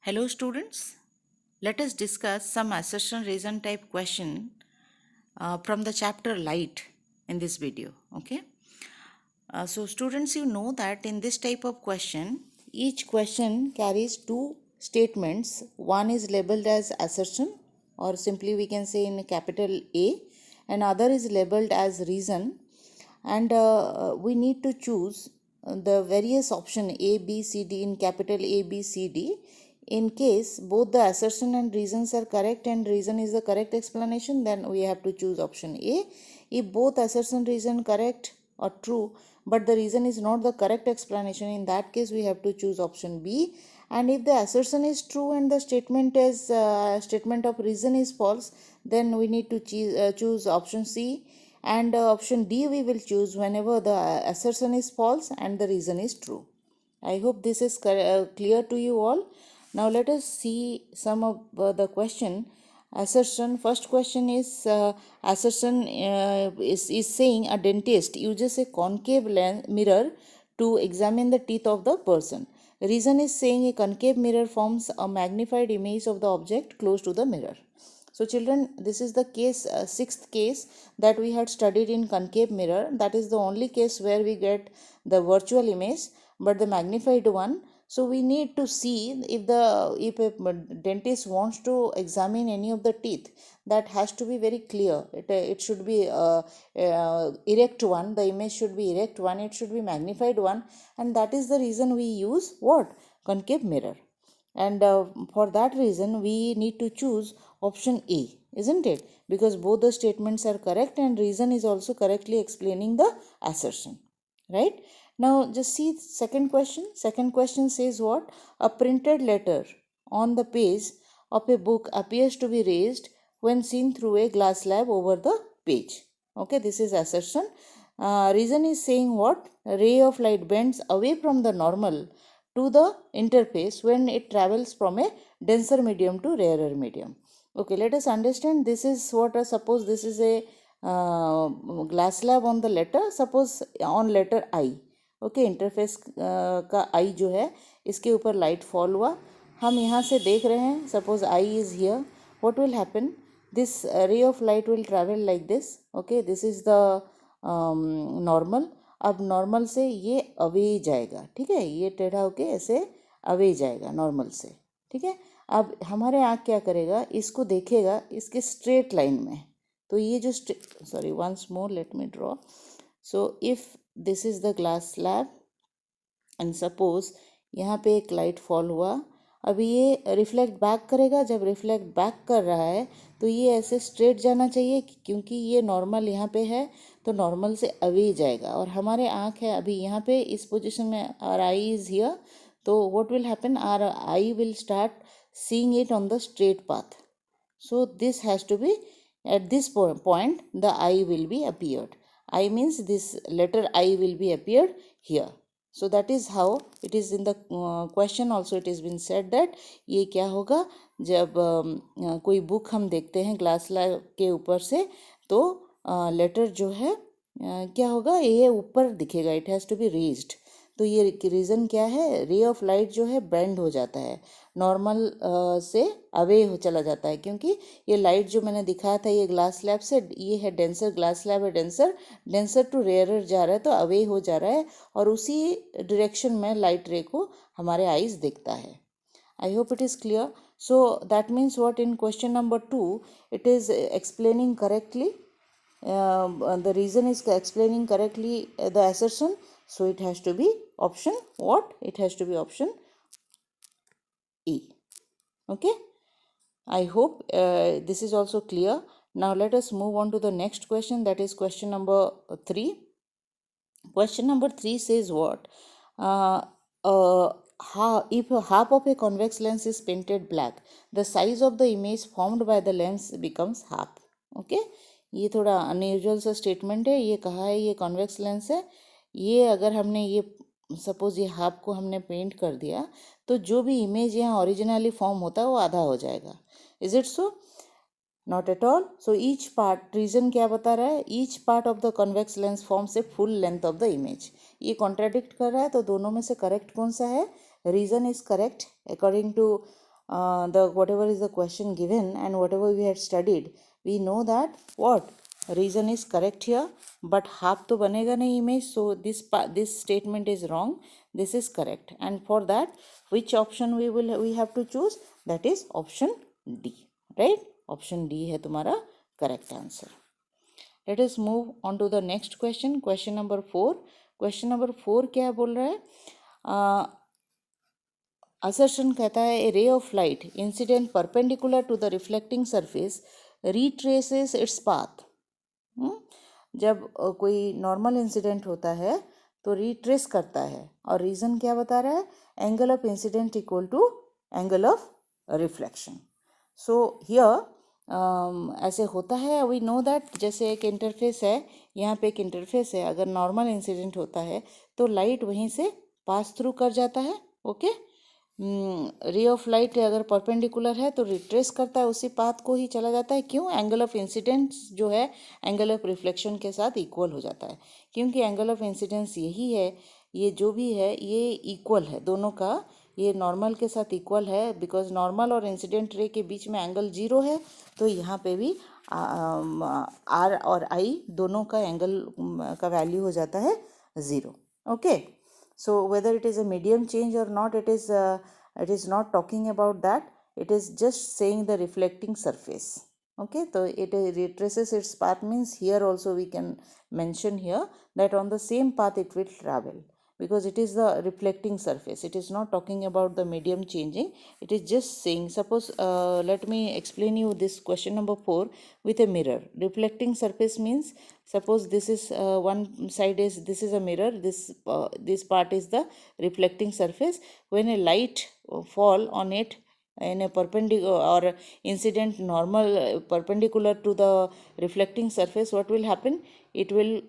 Hello students, let us discuss some assertion reason type question from the chapter light in this video. Okay. So students, you know that in this type of question, each question carries two statements. One is labeled as assertion, or simply we can say in capital A, and other is labeled as reason. And we need to choose the various option A, B, C, D in capital A, B, C, D. In case both the assertion and reasons are correct and reason is the correct explanation, then we have to choose option A. If both assertion reason correct or true, but the reason is not the correct explanation, in that case we have to choose option B. And if the assertion is true and the statement of reason is false, then we need to choose option C. And option D we will choose whenever the assertion is false and the reason is true. I hope this is clear to you all. Now let us see some of the question. Assertion. First question is assertion is saying a dentist uses a concave mirror to examine the teeth of the person. Reason is saying a concave mirror forms a magnified image of the object close to the mirror. So children, this is the case, sixth case that we had studied in concave mirror. That is the only case where we get the virtual image, but the magnified one. So we need to see if a dentist wants to examine any of the teeth, that has to be very clear. It should be erect one. The image should be erect one. It should be magnified one, and that is the reason we use what? Concave mirror. And for that reason we need to choose option A, isn't it? Because both the statements are correct and reason is also correctly explaining the assertion, right? Now just see second question. Second question says what? A printed letter on the page of a book appears to be raised when seen through a glass slab over the page. Okay, this is assertion. Reason is saying what? A ray of light bends away from the normal to the interface when it travels from a denser medium to rarer medium. Okay, let us understand. This is what, suppose this is a glass slab on the letter, suppose on letter I. Okay interface का आई जो है इसके ऊपर light fall हुआ, हम यहाँ से देख रहे हैं. Suppose I is here. What will happen? This ray of light will travel like this. Okay, this is the normal. अब नॉर्मल से ये अवे जाएगा, ठीक है, ये टेढ़ा होके ऐसे अवे जाएगा नॉर्मल से, ठीक है. अब हमारे आँख क्या करेगा? इसको देखेगा इसके स्ट्रेट लाइन में. तो ये जो sorry once more let me draw. So if this is the glass slab and suppose यहाँ पे एक लाइट फॉल हुआ. अभी ये रिफ्लेक्ट बैक करेगा. जब रिफ्लेक्ट बैक कर रहा है तो ये ऐसे स्ट्रेट जाना चाहिए, क्योंकि ये नॉर्मल यहाँ पे है तो नॉर्मल से अवे जाएगा. और हमारे आँख है अभी यहाँ पे इस पोजीशन में, आर आई इज़ हियर. तो what will happen? Are I will start seeing it on the straight path. So this has to be at this point the I will be appeared. I means this letter I will be appeared here. So that is how it is in the question also it has been said that ये क्या होगा जब कोई book हम देखते हैं glass slab के ऊपर से, तो लेटर जो है क्या होगा? ये ऊपर दिखेगा. It has to be raised. तो ये रीज़न क्या है? रे ऑफ लाइट जो है बेंड हो जाता है, नॉर्मल से अवे हो चला जाता है, क्योंकि ये लाइट जो मैंने दिखाया था ये ग्लास स्लैब से, ये है डेंसर, ग्लास स्लैब है डेंसर, डेंसर टू रेयरर जा रहा है तो अवे हो जा रहा है, और उसी डायरेक्शन में लाइट रे को हमारे आईज देखता है. I hope it is clear. So that means what? In question number 2 it is explaining correctly. The reason is explaining correctly the assertion, so it has to be option what? It has to be option E. Okay, I hope this is also clear. Now let us move on to the next question, that is question number 3. Question number 3 says what? If half of a convex lens is painted black, the size of the image formed by the lens becomes half. Okay, ये थोड़ा unusual सा statement है. ये कहा है ये convex lens है, ये अगर हमने ये सपोज ये हाफ को हमने पेंट कर दिया तो जो भी इमेज यहाँ ओरिजिनली फॉर्म होता है वो आधा हो जाएगा. Is it so? Not at all. So each part, reason क्या बता रहा है? Each part of the convex lens forms a full length of the image. ये कॉन्ट्राडिक्ट कर रहा है, तो दोनों में से करेक्ट कौन सा है? Reason is correct according to the whatever is the question given and whatever we had studied, we know that what reason is correct here, but half to banega nahi image, so this statement is wrong, this is correct. And for that, which option we have to choose? That is option D, right? Option D है तुम्हारा correct answer. Let us move on to the next question. Question number 4. Question number 4 क्या बोल रहा है? Assertion कहता है a ray of light incident perpendicular to the reflecting surface retraces its path. जब कोई नॉर्मल इंसिडेंट होता है तो रिट्रेस करता है, और रीज़न क्या बता रहा है? Angle of incident equal to angle of reflection. So here ऐसे होता है, वी नो दैट. जैसे एक इंटरफेस है, यहाँ पे एक इंटरफेस है, अगर नॉर्मल इंसिडेंट होता है तो लाइट वहीं से पास थ्रू कर जाता है. ओके, रे ऑफ लाइट अगर परपेंडिकुलर है तो रिट्रेस करता है, उसी पाथ को ही चला जाता है. क्यों? एंगल ऑफ इंसिडेंस जो है एंगल ऑफ रिफ्लेक्शन के साथ इक्वल हो जाता है, क्योंकि एंगल ऑफ इंसिडेंस यही है, ये जो भी है ये इक्वल है दोनों का, ये नॉर्मल के साथ इक्वल है, बिकॉज नॉर्मल और इंसिडेंट रे के बीच में एंगल 0 है. तो यहाँ पे भी आर और आई दोनों का एंगल का वैल्यू हो जाता है 0. Okay, so whether it is a medium change or not, it is not talking about that, it is just saying the reflecting surface. Okay, so it retraces its path means here also we can mention here that on the same path it will travel, because it is the reflecting surface. It is not talking about the medium changing, it is just saying, suppose let me explain you this question number 4 with a mirror. Reflecting surface means, suppose this is one side is, this is a mirror, this part is the reflecting surface. When a light fall on it in a perpendicular or incident normal perpendicular to the reflecting surface, what will happen? It will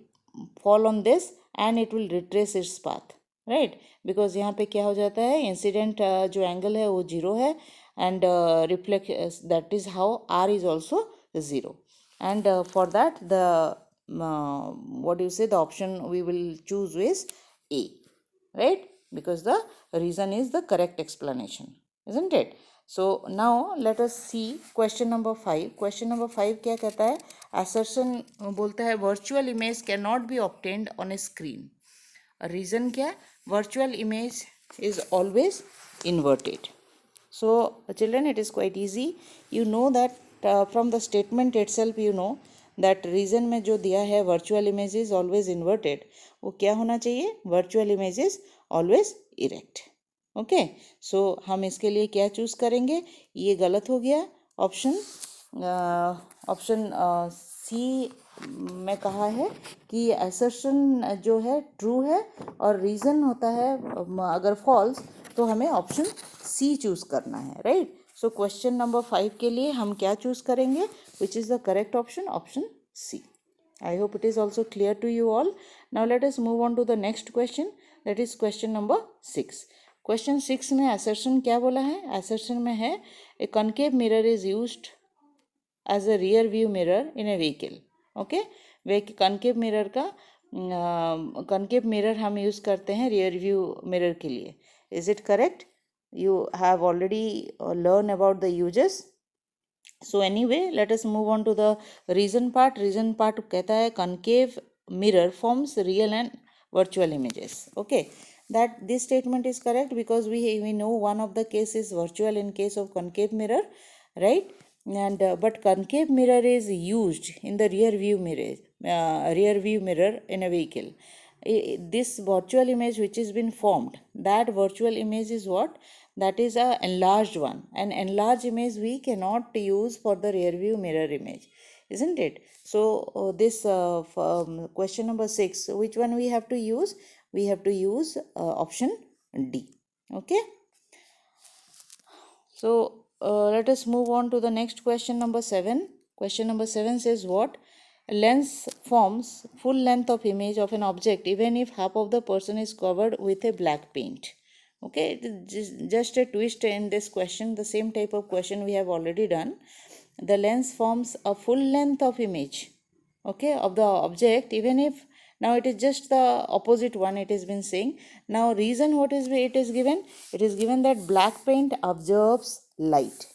fall on this and it will retrace its path, right? Because यहाँ पे क्या हो जाता है, incident जो angle है वो 0 है, and reflect, that is how r is also 0. And for that, the what do you say, the option we will choose is A, right? Because the reason is the correct explanation, isn't it? So now let us see question number 5. Question number 5 क्या कहता है? Assertion बोलता है virtual image cannot be obtained on a screen. Reason क्या? Virtual image is always inverted. So children, it is quite easy. You know that from the statement itself, you know that reason में जो दिया है virtual image is always inverted, वो क्या होना चाहिए? Virtual image is always erect. Okay, so हम इसके लिए क्या चूज़ करेंगे? ये गलत हो गया. ऑप्शन सी में कहा है कि असर्शन जो है ट्रू है और रीज़न होता है अगर फॉल्स, तो हमें ऑप्शन सी चूज़ करना है, राइट? सो क्वेश्चन नंबर 5 के लिए हम क्या चूज़ करेंगे? Which is the correct option? Option C. I hope it is also clear to you all. Now let us move on to the next question, that is question number 6. Question 6 में assertion क्या बोला है? Assertion में है a concave mirror is used as a rear view mirror in a vehicle. Okay, way concave mirror का concave mirror हम use करते हैं rear view mirror के लिए. Is it correct? You have already learned about the uses. So anyway, let us move on to the reason part. Reason part कहता है concave mirror forms real and virtual images. Okay, that this statement is correct because we know one of the case is virtual in case of concave mirror, right? And but concave mirror is used in the rear view mirror in a vehicle. This virtual image which has been formed, that virtual image is what? That is a enlarged one. An enlarged image we cannot use for the rear view mirror image, isn't it? So this question number 6, which one we have to use? We have to use option D. Okay, so let us move on to the next question number 7. Question number 7 says what? A lens forms full length of image of an object even if half of the person is covered with a black paint. Okay, just a twist in this question, the same type of question we have already done. The lens forms a full length of image, okay, of the object even if Now it is just the opposite one it has been saying. Now reason what is it is given? It is given that black paint absorbs light.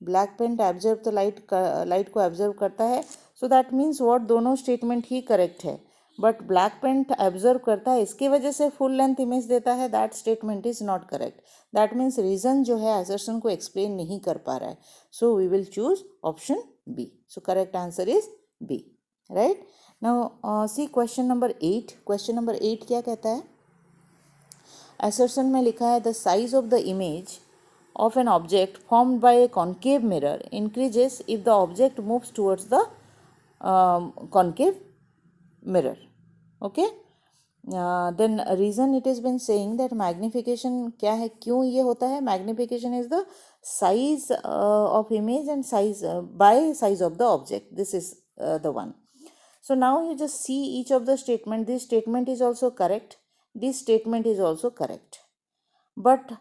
Black paint absorb तो light को absorb करता है. So that means what, दोनों statement ही correct है. But black paint absorb करता है इसकी वजह से फुल लेंथ इमेज देता है, that statement is not correct. That means reason जो है असर्शन को एक्सप्लेन नहीं कर पा रहा है. So we will choose option B. So correct answer is B. Right. Now see question number 8. Question number 8 क्या कहता है? असर्शन में लिखा है the size of the image of an object formed by a concave mirror increases if the object moves towards the concave mirror. Okay. Then reason it has been saying that magnification क्या है, क्यों ये होता है? Magnification is the size of image and size by size of the object. This is the one. So now you just see each of the statement. This statement is also correct. This statement is also correct. But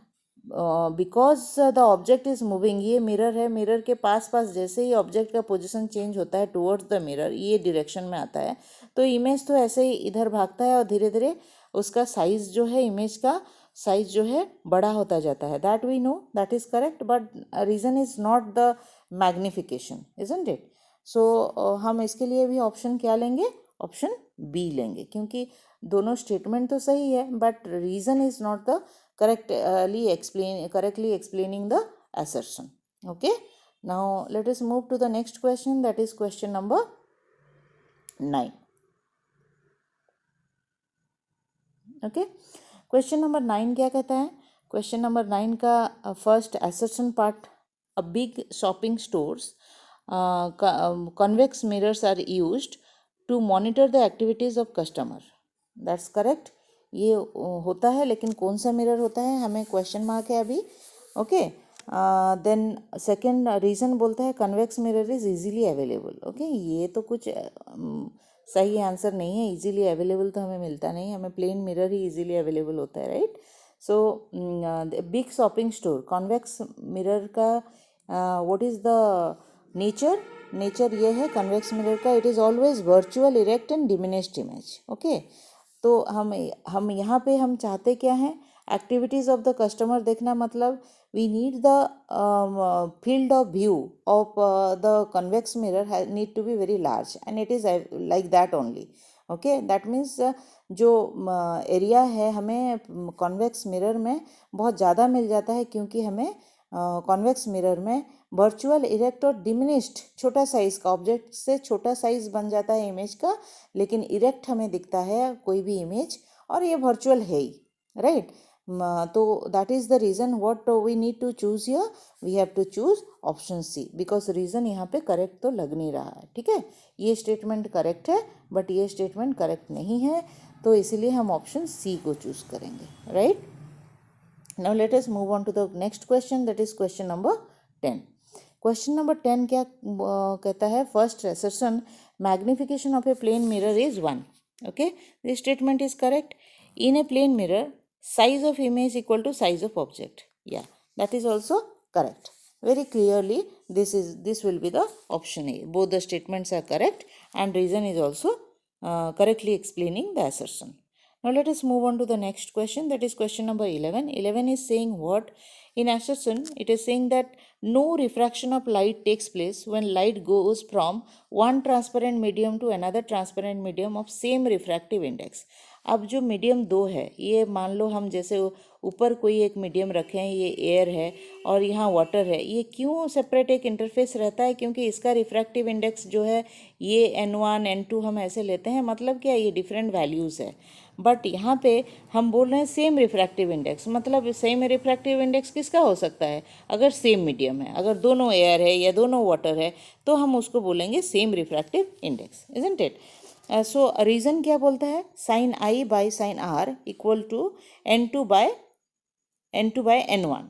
because the object is moving, ये mirror है, mirror के पास पास जैसे ही object का position change होता है towards the mirror, ये direction में आता है, तो इमेज तो ऐसे ही इधर भागता है और धीरे धीरे उसका साइज जो है, इमेज का साइज जो है बड़ा होता जाता है. That we know, that is correct. But reason is not the magnification, isn't it? So हम इसके लिए भी ऑप्शन क्या लेंगे? ऑप्शन बी लेंगे, क्योंकि दोनों स्टेटमेंट तो सही है but reason is not the correctly explaining the assertion. Okay. Now let us move to the next question, that is question number 9. Okay. Question number 9 क्या कहता है? Question number 9 का first assertion part, a big shopping stores convex mirrors are used to monitor the activities of customer. That's correct. ये होता है, लेकिन कौन सा मिरर होता है हमें क्वेश्चन मार्क है अभी. ओके. देन सेकंड रीज़न बोलता है convex mirror is easily available. Okay, ये तो कुछ सही आंसर नहीं है. इजीली अवेलेबल तो हमें मिलता नहीं, हमें प्लेन मिरर ही इजीली अवेलेबल होता है. Right. So big shopping store, convex mirror का व्हाट इज़ द नेचर ये है कन्वेक्स मिरर का, it is always virtual, erect and diminished image. Okay. तो हम यहाँ पे हम चाहते क्या हैं? एक्टिविटीज़ ऑफ द कस्टमर देखना. मतलब we need the field of view of the convex mirror need to be very large and it is like that only. Okay. That means जो एरिया है हमें कॉन्वेक्स मिरर में बहुत ज़्यादा मिल जाता है, क्योंकि हमें कॉन्वेक्स मिरर में वर्चुअल, इरेक्ट और डिमिनिश्ड, छोटा साइज़ का ऑब्जेक्ट से छोटा साइज़ बन जाता है इमेज का, लेकिन इरेक्ट हमें दिखता है कोई भी इमेज, और ये वर्चुअल है ही. राइट. तो that is the reason what we need to choose here. We have to choose option C, because reason यहाँ पे करेक्ट तो लग नहीं रहा है. ठीक है, ये स्टेटमेंट करेक्ट है बट ये स्टेटमेंट करेक्ट नहीं है, तो इसीलिए हम ऑप्शन सी को चूज़ करेंगे. Right. Now let us move on to the next question, that is question number 10. Question number 10 क्या कहता है? First assertion, magnification of a plane mirror is 1. Okay, this statement is correct. In a plane mirror, size of image equal to size of object. Yeah, that is also correct. Very clearly, this will be the option A. Both the statements are correct and reason is also correctly explaining the assertion. Now let us move on to the next question, that is question number 11. 11 is saying what? In assertion, it is saying that no refraction of light takes place when light goes from one transparent medium to another transparent medium of same refractive index. अब जो medium 2 है, ये मान लो हम जैसे ऊपर कोई एक मीडियम रखें, ये एयर है और यहाँ वाटर है, ये क्यों सेपरेट एक इंटरफेस रहता है? क्योंकि इसका रिफ्रैक्टिव इंडेक्स जो है ये n1 n2 हम ऐसे लेते हैं. मतलब क्या, ये डिफरेंट वैल्यूज़ है. बट यहाँ पे हम बोल रहे हैं सेम रिफ्रैक्टिव इंडेक्स. मतलब सेम रिफ्रैक्टिव इंडेक्स किसका हो सकता है? अगर सेम मीडियम है, अगर दोनों एयर है या दोनों वाटर है, तो हम उसको बोलेंगे same refractive index, isn't it? So reason क्या बोलता है? Sine i by sine r equal to n2 by n1.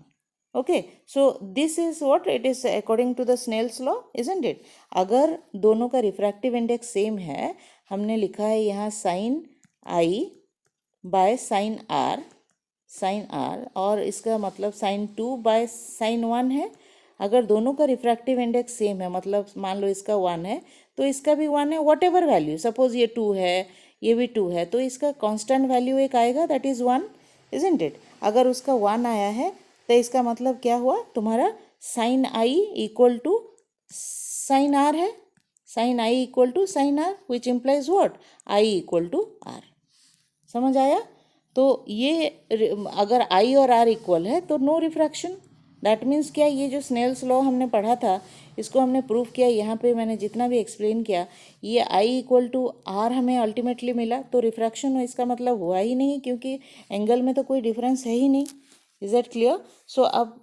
Okay. So this is what it is according to the Snell's law, isn't it? अगर दोनों का refractive index same है, हमने लिखा है यहाँ sine I by sine R, और इसका मतलब साइन 2 बाय साइन 1 है. अगर दोनों का रिफ्रैक्टिव इंडेक्स सेम है, मतलब मान लो इसका 1 है तो इसका भी 1 है, वॉट एवर वैल्यू, सपोज ये 2 है ये भी 2 है, तो इसका कांस्टेंट वैल्यू एक आएगा, दैट इज़ 1, इजंट इट? अगर उसका 1 आया है तो इसका मतलब क्या हुआ, तुम्हारा sine i equal to sine r है, sine i equal to sine r, which implies what, i equal to r. समझ आया? तो ये अगर आई और आर इक्वल है तो नो रिफ्रैक्शन। दैट मीन्स क्या, ये जो स्नेल्स लॉ हमने पढ़ा था इसको हमने प्रूव किया, यहाँ पे मैंने जितना भी एक्सप्लेन किया, ये आई इक्वल टू आर हमें अल्टीमेटली मिला, तो रिफ्रैक्शन इसका मतलब हुआ ही नहीं, क्योंकि एंगल में तो कोई डिफरेंस है ही नहीं। Is that clear? सो अब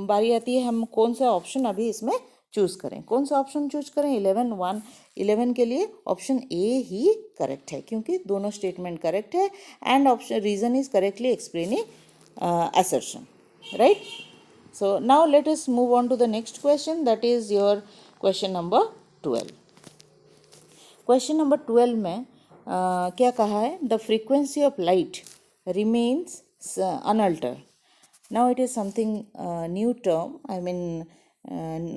बारी आती है हम कौन सा ऑप्शन अभी इसमें चूज़ करें। कौन सा ऑप्शन चूज करें? 11 के लिए ऑप्शन ए ही करेक्ट है, क्योंकि दोनों स्टेटमेंट करेक्ट है and option reason is correctly explaining assertion, right? So now let us move on to the next question, that is your question number 12. Question number 12 में क्या कहा है, the frequency of light remains unaltered. Now it is something new term, I mean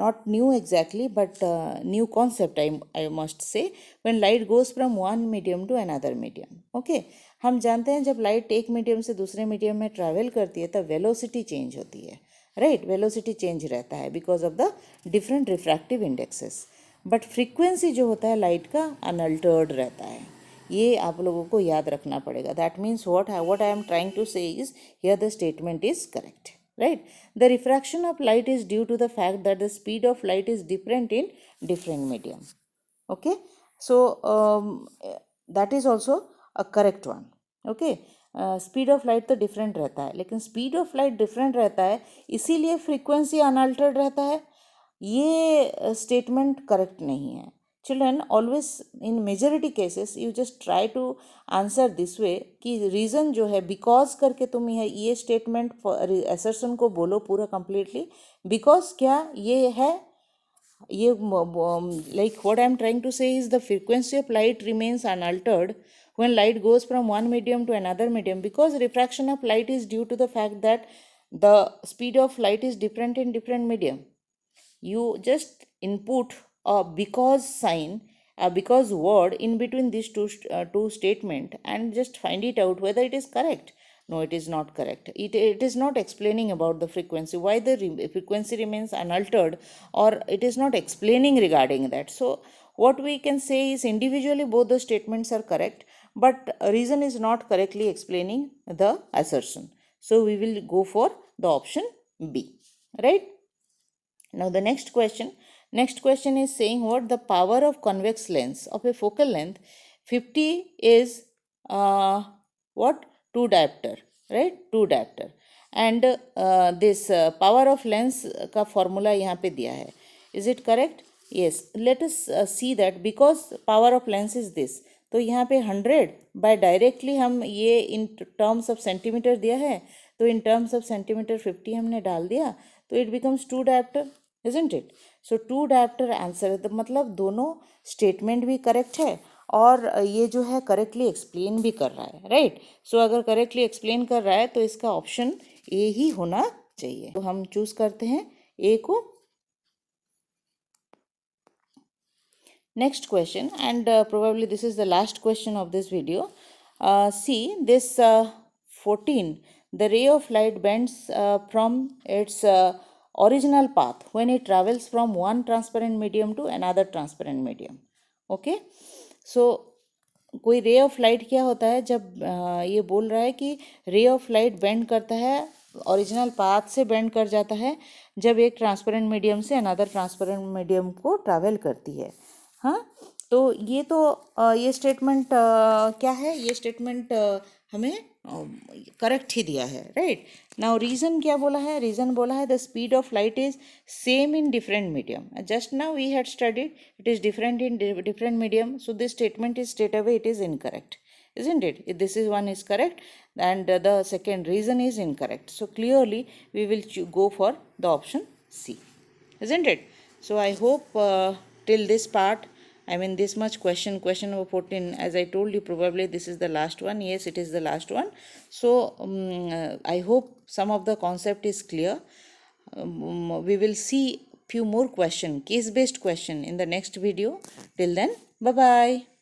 not new exactly, but new concept I must say, when light goes from one medium to another medium. Okay, हम जानते हैं जब light एक medium से दूसरे medium में travel करती है तब वेलोसिटी चेंज होती है, राइट? वेलोसिटी चेंज रहता है because of the different refractive indexes, but frequency जो होता है लाइट का अनअल्टर्ड रहता है। ये आप लोगों को याद रखना पड़ेगा. That means what I am trying to say is, here the statement is correct, right? The refraction of light is due to the fact that the speed of light is different in different medium. Okay, so that is also a correct one. Okay, speed of light तो different रहता है, लेकिन speed of light different रहता है इसीलिए frequency unaltered रहता है, ये स्टेटमेंट करेक्ट नहीं है. Children, always in majority cases you just try to answer this way कि रीज़न जो है बिकॉज करके तुम ये स्टेटमेंट असर्शन को बोलो पूरा कंप्लीटली. बिकॉज क्या ये है, ये like what I am trying to say is the frequency of light remains unaltered when light goes from one medium to another medium, because refraction of light is due to the fact that the speed of light is different in different medium. You just input a because sign, a because word in between these two statement and just find it out whether it is correct. No, it is not correct. It is not explaining about the frequency, why the frequency remains unaltered, or it is not explaining regarding that. So what we can say is individually both the statements are correct, but reason is not correctly explaining the assertion. So we will go for the option B, right? Now the next question is saying what, the power of convex lens of a focal length 50 is what, 2 diopter, right? 2 diopter, and this power of lens का formula यहाँ पे दिया है. Is it correct? Yes. Let us see that because power of lens is this, तो यहाँ पे 100 by directly हम ये in terms of centimeter दिया है, तो in terms of centimeter 50 हमने डाल दिया, तो it becomes 2 diopter, isn't it? So 2 diopter answer है, तो मतलब दोनों स्टेटमेंट भी करेक्ट है और ये जो है करेक्टली एक्सप्लेन भी कर रहा है, राइट? सो अगर करेक्टली एक्सप्लेन कर रहा है तो इसका ऑप्शन ए ही होना चाहिए. तो हम चूज करते हैं ए को. Next question, and probably this is the last question of this video. See this 14, the ray of light bends from its original path when it travels from one transparent medium to another transparent medium. Okay, so कोई ray of light क्या होता है, जब ये बोल रहा है कि रे ऑफ लाइट बेंड करता है, ओरिजिनल पाथ से बेंड कर जाता है जब एक ट्रांसपेरेंट मीडियम से अनदर ट्रांसपेरेंट मीडियम को ट्रैवल करती है. हाँ, तो ये स्टेटमेंट क्या है, ये स्टेटमेंट हमें करेक्ट ही दिया है, राइट? नाउ रीज़न क्या बोला है, रीज़न बोला है the speed of light is same in different medium. Just now we had studied it is different in different medium, so this statement is straight away it is incorrect, isn't it? This is one is correct and the second reason is incorrect. So clearly we will go for the option C, isn't it? So I hope till this part, I mean this much question number 14, as I told you probably this is the last one. Yes, it is the last one. So I hope some of the concept is clear. We will see few more question, case based question in the next video. Till then, bye bye.